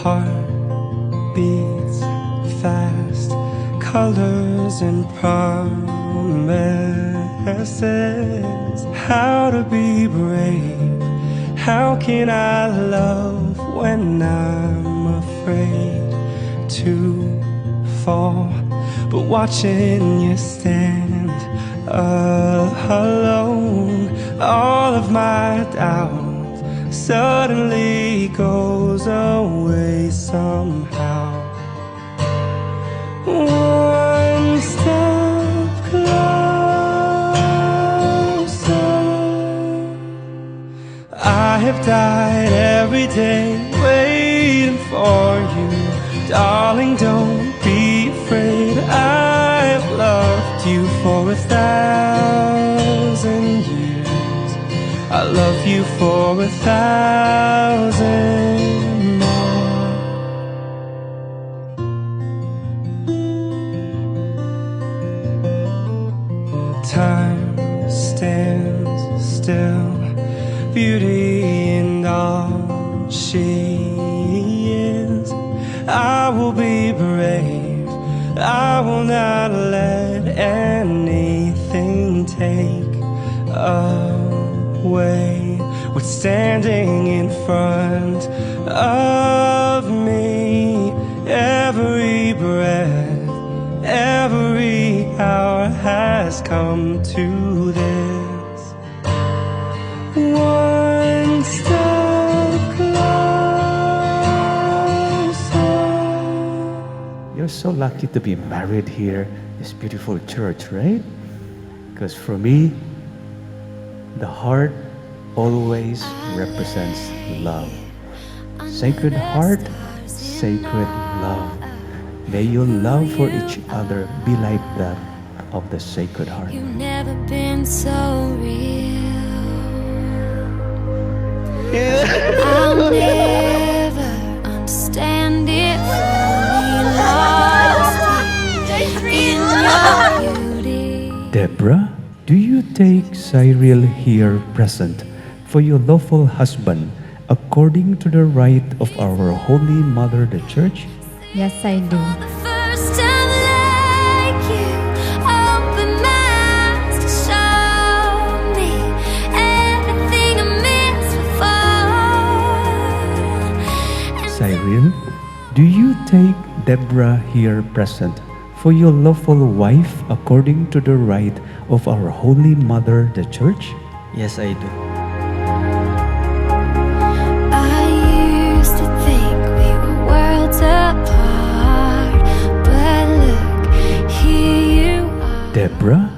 heart beats fast, colors and promises. How to be brave? How can I love when I'm afraid to fall? But watching you stand alone, all of my doubt suddenly goes away somehow. One step closer. I have died every day waiting for you. Darling, don't be afraid. I have loved you for 1,000 years. I love you for 1,000 more. Time stands still, beauty in all she is. I will be brave, I will not let anything take away what's standing in front of me. Every breath, every hour has come to this. One step closer. You're so lucky to be married here, this beautiful church, right? Because for me, the heart always represents love. Sacred heart, sacred love. May your love for each other be like that of the Sacred Heart. You've never been so real. I'll never understand it. Fully lost in your beauty. Deborah, do you take Cyril here present for your lawful husband according to the rite of our Holy Mother the Church? Yes, I do. The first time like you, open my eyes to show me everything I missed before. Cyril, do you take Deborah here present for your lawful wife according to the rite of our Holy Mother the Church? Yes, I do. I used to think we were worlds apart, but look, here you are. Deborah,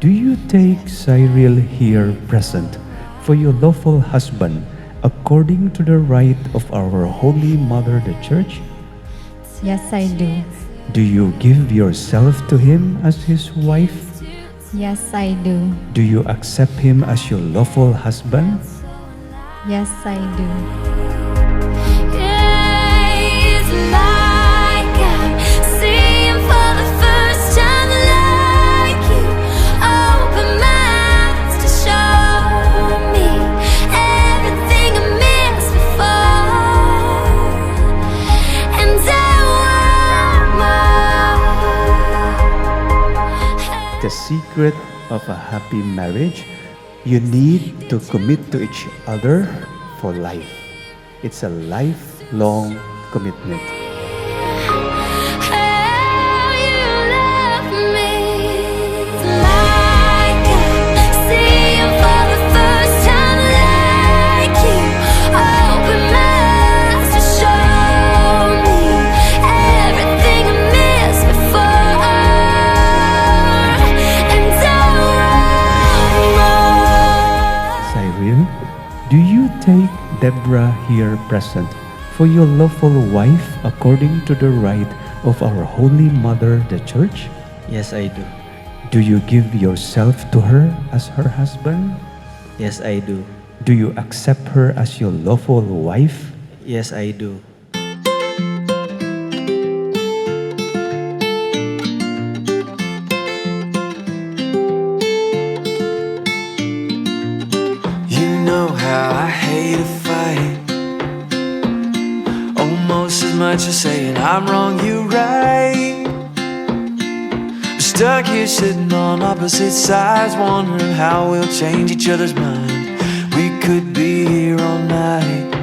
do you take Cyril here present for your lawful husband according to the rite of our Holy Mother the Church? Yes, I do. Do you give yourself to him as his wife? Yes, I do. Do you accept him as your lawful husband? Yes, I do. It's like I'm seeing for the first time like you. Open my eyes to show me everything I missed before, and I want more. The secret of a happy marriage, you need to commit to each other for life. It's a lifelong commitment. How you love me. It's like I'm seeing for the first time like you. Open my eyes to show me everything I missed before, and I want more. Cyril, do you take Deborah here present for your lawful wife according to the rite of our Holy Mother the Church? Yes, I do. Do you give yourself to her as her husband? Yes, I do. Do you accept her as your lawful wife? Yes, I do. You know how I hate a fight. Almost much as saying I'm wrong, you right. We're stuck here sitting on opposite sides, wondering how we'll change each other's mind. We could be here all night.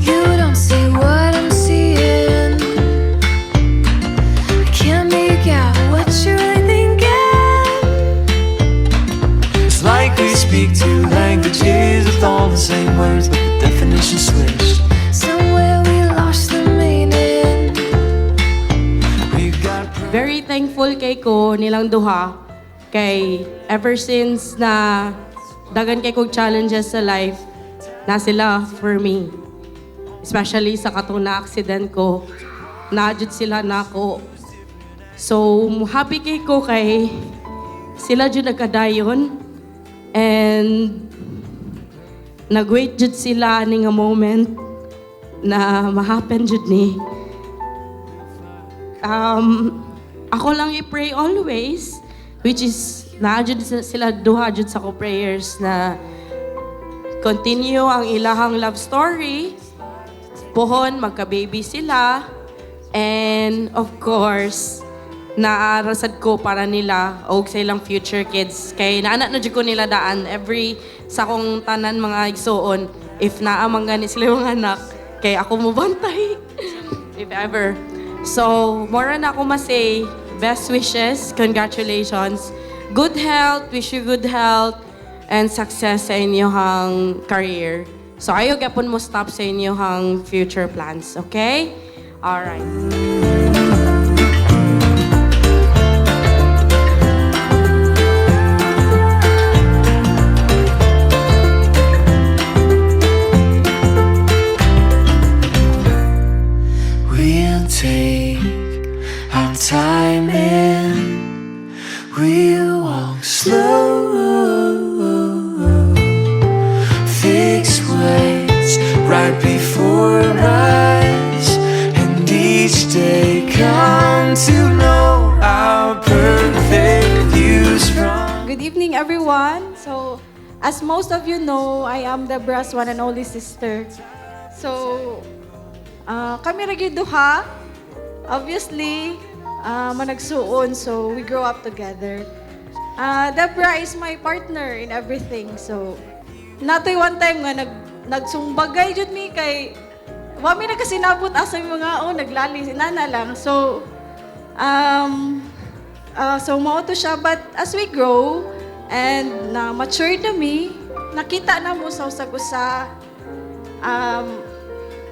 You don't see what I'm seeing. I can't make out what you're really thinking. It's like we speak two languages with all the same words, but the definition switched. Somewhere we lost the meaning. We got Very thankful kay ko nilang duha kay ever since na dagan kay kog challenges sa life na sila for me. Especially sa katong na accident ko, naadjud sila nako. So happy kay ko kay sila jud nagkadayon and nag-wait jud sila ning nga moment na ma-happen jud ni. Ako lang i-pray always, which is naadjud sila duha jud sa ko prayers na continue ang ilahang love story, pohon magka-baby sila, and of course, naarasad ko para nila o sa ilang future kids. Kay naanak na jud ko nila daan every sa kong tanan mga igsoon, if naamang gani sila yung anak, kay ako mo bantay, if ever. So, more na ako masay, best wishes, congratulations, good health, wish you good health, and success sa inyong career. So, ayaw gapon mo stop sa inyong future plans, okay? Alright. We'll take our time and we'll walk slow. Fix what's right before us, and each day come to know our perfect views from. Good evening, everyone. So, as most of you know, I am Deborah's one and only sister. So, kami ragi duha. Obviously, managsuon, so we grow up together. Deborah is my partner in everything. So, natoy one time nga nagsumbagay jud mi kay wa mi nagkasinabot asa mi mga naglali nana lang. So, so mao to siya, but as we grow and na mature na mi, nakita na mo sa usag-usa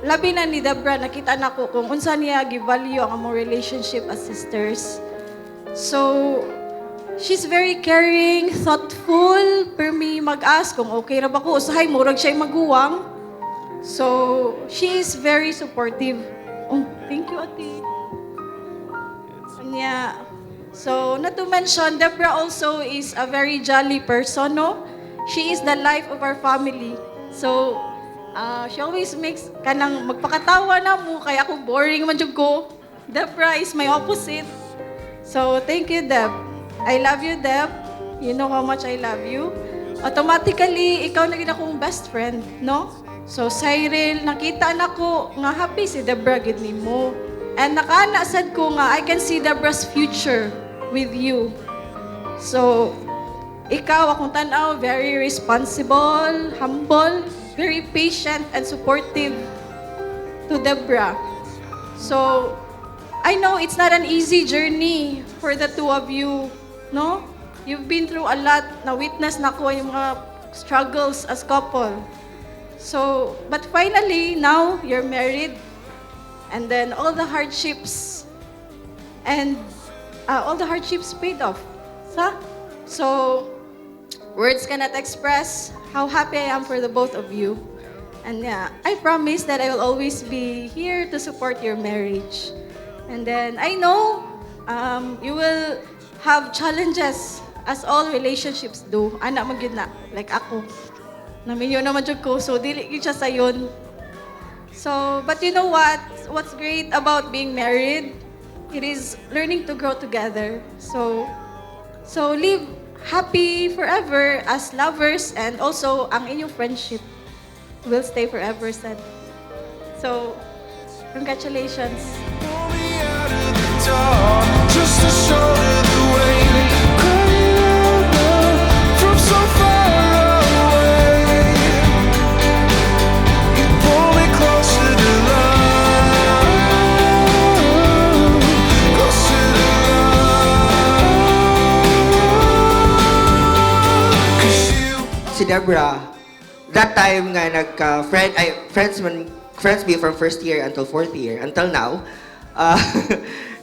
labi na ni Deborah, nakita na ko kung unsa niya gi-value ang among relationship as sisters. So, she's very caring, thoughtful, per me mag-ask kung okay ra ba ko. Usahay, murag siya maguwang. So, she is very supportive. Oh, thank you, Ate. Kanya. So, not to mention, Deborah also is a very jolly person, no? She is the life of our family. So, she always makes kanang magpakatawa na mo, kaya ako boring man jud ko. Deborah is my opposite. So, thank you, Deb. I love you, Deb. You know how much I love you. Automatically, ikaw na gid akong best friend, no? So, Cyril, nakita na ko nga happy si Deborah gid nimo. And nakaanasad ko nga I can see Deborah's future with you. So, ikaw akong tanaw, very responsible, humble, very patient and supportive to Deborah. So, I know it's not an easy journey for the two of you, no? You've been through a lot, na-witness na ko yung mga struggles as couple. So, but finally, now you're married, and then all the hardships paid off. So, words cannot express how happy I am for the both of you. And yeah, I promise that I will always be here to support your marriage. And then I know you will have challenges as all relationships do. Anak magyud na, like ako. Naminyo naman jud ko, so dili gyud siya sayon. So, but you know what? What's great about being married? It is learning to grow together. So live happy forever as lovers, and also ang inyong friendship will stay forever, said. So, congratulations. Pull me out of the dark, just to shoulder the weight. Crying out loud from so far away. You pull me closer to love, closer to love. 'Cause you Si Deborah, that time nga friends me from first year until fourth year, until now, ah,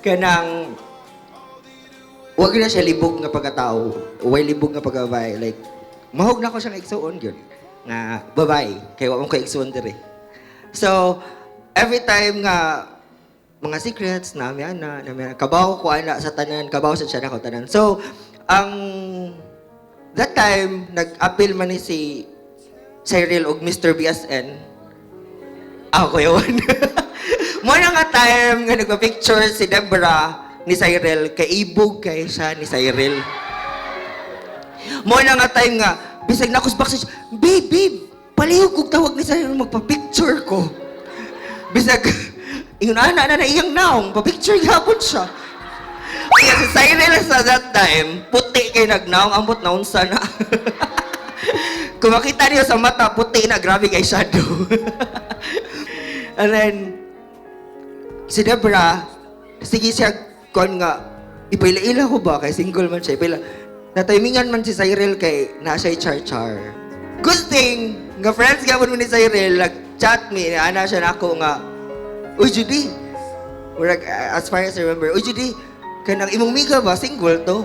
kanang, wag na siya libog nga pagkatao, way libog nga pagkabay, like, mahog na ko siya nga igsuon yun, nga babae, kaya wag ko igsuon diri. So, every time nga, mga secrets, nami kabaw ko ana sa tanan, kabaw sa siya na ko tanan. So, that time, nag-appeal man ni si Cyril og Mr. BSN. Ako yun. Muna nga time nga nagpa-picture si Deborah ni Cyril, kay ibog kay siya ni Cyril. Muna nga time nga, bisag na ako sa backstage, babe, palihog kong tawag ni Cyril magpa-picture ko. Bisag, ingon na iyang naong, pa-picture gapon siya. Kaya si Cyril sa that time, puti kay nagnaong, ambot na unsa na. Kung makita niyo sa mata, puti na, grabe kay shadow. And then, si Deborah, sige siya, kon nga, ipaila-ila ko ba, kay single man siya, ipaila. Natimingan man si Cyril kay nasa char-char. Good thing, nga friends gabon mo ni Cyril, nag-chat me, ana siya na ako nga, uy, Judy, as far as I remember, uy, Judy, kanang imong miga ba, single to?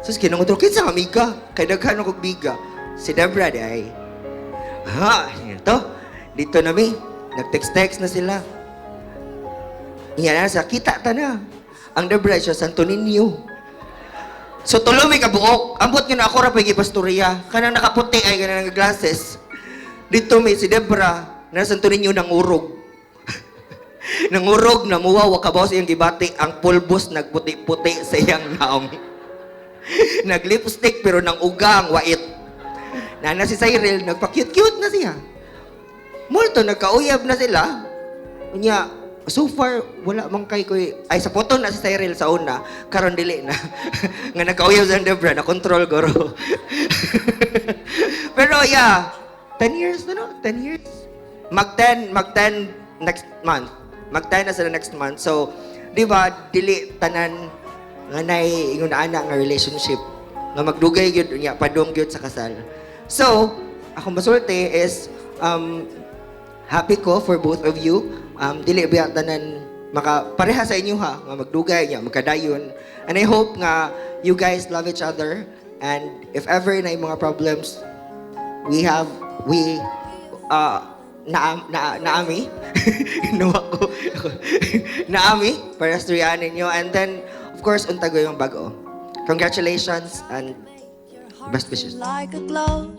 Sus, kinangutro, kinsa nga miga? Kay daghan akong miga. Si Deborah di ay, ito, dito na mi, nag-text-text na sila. Iyan na sa, kita ta na. Ang Deborah siya, Santo Niño. So, tulo may kabuok. Ambot nga na ako rapay pastorya. Kanang nakaputi ay kanang glasses. Dito may si Deborah, na Santo Niño nang urog. Nangurog na muwaw kabaw sa iyang gibati, ang pulbos nagputi-puti sa iyang naong. Nag-lipstick pero nang ugang wait. Na si Cyril nagpa-cute-cute na siya. Multo nagkauyab na sila. Unya, so far wala man kay ko ay sa photo na si Cyril sa una, karon dili na. Nga nagkauyab sa Deborah na control goro. Pero yeah, 10 years na no? 10 years. Mag-10 next month. Mag-10 na sila next month. So, di ba, dili tanan nga nay ingon ana nga relationship nga magdugay gyud nya padong gyud sa kasal. So, akong masulti is happy ko for both of you. Dili biya tanan makapareha sa inyo ha nga magdugay nya magkadayon. And I hope nga you guys love each other, and if ever na mga problems naami no ako naami para storyahan ninyo, and then of course untago yung bago. Congratulations and best wishes. Like a glove,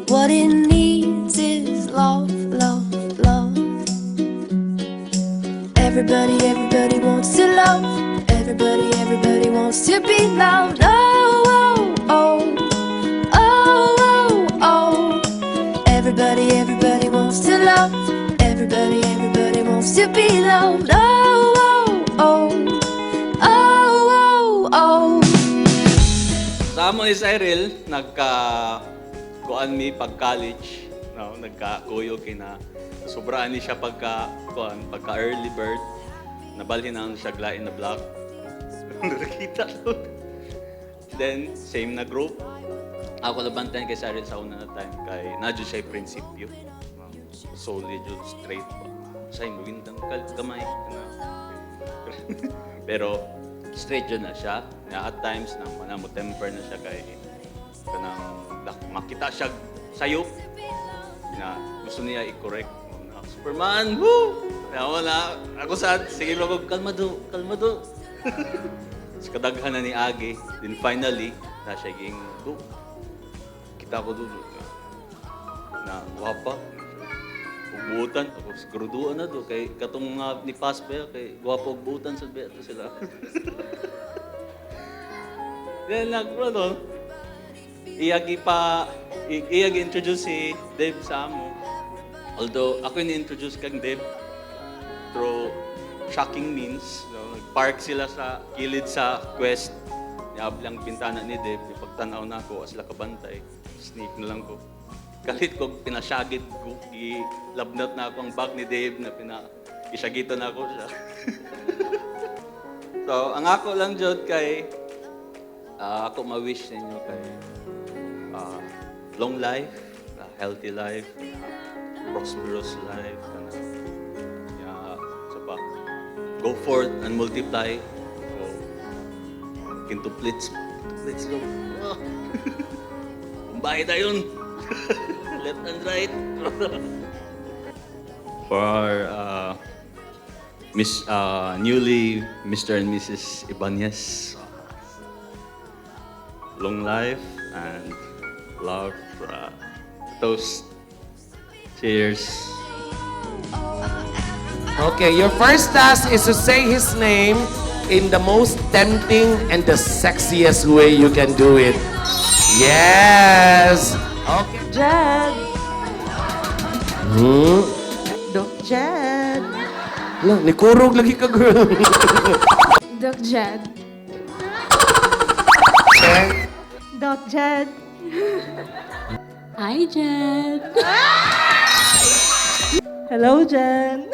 what it needs is love, love, love. Everybody wants to love. Everybody wants to be loved. Oh, oh, oh, oh, oh, oh. Everybody wants to love. Everybody wants to be loved. Oh, oh, oh, oh, oh, oh. Sa amo ni Cyril, kuan mi pag-college, no, nagkakuyo kina sobraan ni siya pagka early bird, nabalhin ang siya glain na block. Nakita ko. Then same na group. Ako labantayan kay Cyril sa una na time kay nadyo siya prinsipyo. Solid yun, straight pa. Siya mo gintang kamay. Pero straight yun na siya. At times na mo temper na siya kay kanang makita siya sayop na gusto niya i-correct. Superman, woo! Wala. Ako sige lang ako, kalmado. Sa kadaghan na ni Agi. Then finally, na siya ging, go. Kita ko doon na wapa. Ugbutan. Ako siguraduan na doon. Kay katong ni Paspe, kay guwapo ugbutan sa beto sila. Then nagpro iyagi introduce si Dave sa amo. Although ako ni-introduce kang Deb through shocking means. No? Nag-park sila sa kilid sa Quest. Niablang pintana ni Deb. Ipagtanaw na ako, asla kabantay. Sneak na lang ko. Kalit ko, pinasyagit ko. I-labnat na ako ang bag ni Dave na isyagitan na ako siya. So, ang ako lang dyan kay, ako ma-wish sa inyo kay long life, healthy life, prosperous life, go forth and multiply. So, kintuplits lang. Oh. Kumbay na yun. Left and right. For newly Mr. and Mrs. Ibanez, long life and love. Toast. Cheers. Okay, your first task is to say his name in the most tempting and the sexiest way you can do it. Yes! Okay. Jed! Hmm? Doc Jed! Lang, nikurog lagi ka, girl. Doc Jed! Doc Jed! Hi, Jed! Hello, Jen!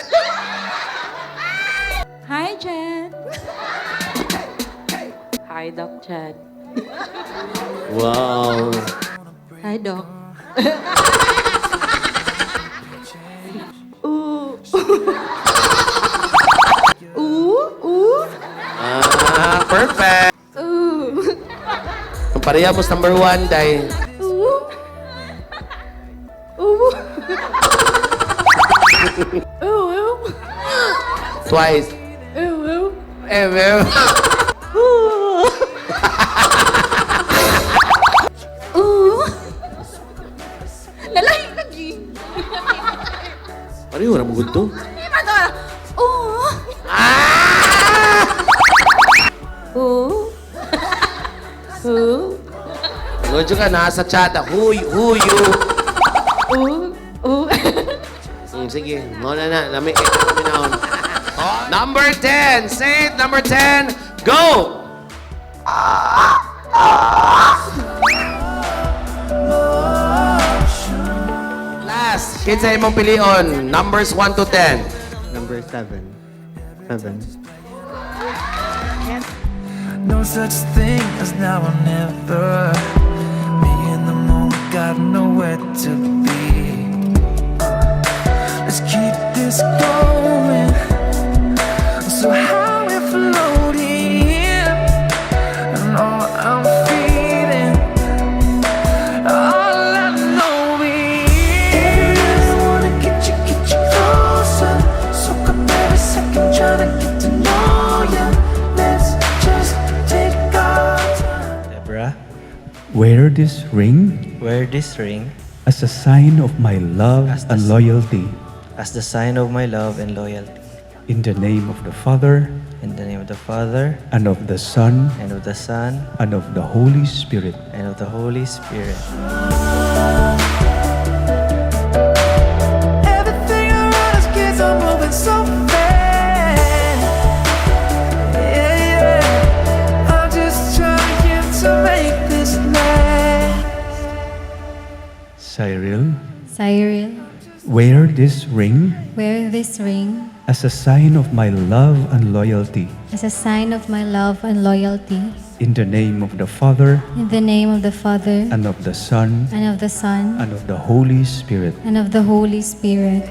Hi, Jed! Hi, Doc Jed! Wow. Hi, Doc. Ooh. Ooh. Perfect. Ooh. Ang pareha mo number 1, Day. Ooh. Ooh. Ooh. Twice. Ooh. Ever. Ooh. Ooh. Lalaki lagi. Pareho na mo gusto. Ooh. Ooh. Ooh. Medyo ka nasa chat. Who you? Ooh. Ooh. Sige, muna na. Naminaon. Number 10. Say it, number 10. Go! Last. Kinsa imong pilion. Numbers 1 to 10. Number 7. 7. No such thing as now or never. Me and the moon got nowhere to be. Let's keep this going. So how we're floating, and all I'm feeling, all I know is I wanna get you closer. So come every second trying to get to know you. Let's just take our time. Deborah, Wear this ring wear this ring as a sign of my love As the and s- loyalty. as the sign of my love and loyalty. In the name of the Father, In the name of the Father, and of the Son, and of the Son, and of the Holy Spirit. and of the Holy Spirit. Everything around us keeps on moving so fast. Yeah. I'm just trying to make this last. Cyril, Cyril, wear this ring wear this ring as a sign of my love and loyalty. as a sign of my love and loyalty. In the name of the Father, In the name of the Father, and of the Son, and of the Son, and of the Holy Spirit. and of the Holy Spirit.